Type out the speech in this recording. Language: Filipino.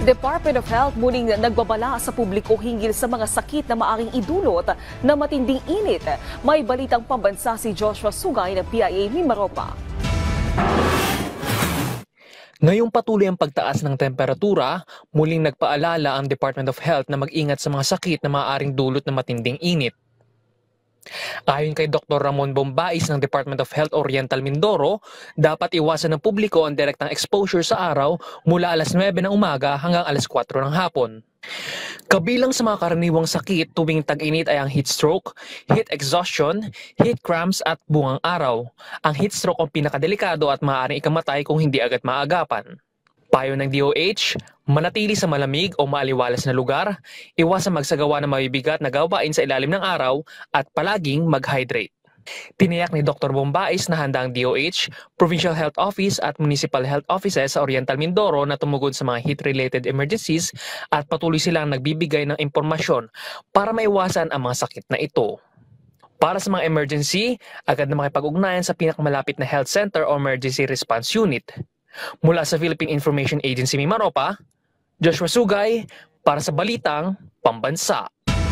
Department of Health muling nagbabala sa publiko hinggil sa mga sakit na maaring idulot na matinding init. May balitang pambansa si Joshua Sugay ng PIA Mimaropa. Ngayong patuloy ang pagtaas ng temperatura, muling nagpaalala ang Department of Health na mag-ingat sa mga sakit na maaaring dulot ng matinding init. Ayon kay Dr. Ramon Bombais ng Department of Health Oriental Mindoro, dapat iwasan ng publiko ang direktang exposure sa araw mula alas 9 ng umaga hanggang alas 4 ng hapon. Kabilang sa mga karaniwang sakit tuwing tag-init ay ang heat stroke, heat exhaustion, heat cramps at bungang araw. Ang heat stroke ang pinakadelikado at maaaring ikamatay kung hindi agad maagapan. Payo ng DOH, manatili sa malamig o maaliwalas na lugar, iwasan magsagawa ng mabibigat na gawain sa ilalim ng araw at palaging mag-hydrate. Tiniyak ni Dr. Bombais na handa ang DOH, Provincial Health Office at Municipal Health Offices sa Oriental Mindoro na tumugon sa mga heat-related emergencies at patuloy silang nagbibigay ng impormasyon para maiwasan ang mga sakit na ito. Para sa mga emergency, agad na makipag-ugnayan sa pinakamalapit na health center o emergency response unit. Mula sa Philippine Information Agency Mimaropa, Joshua Sugay para sa Balitang Pambansa.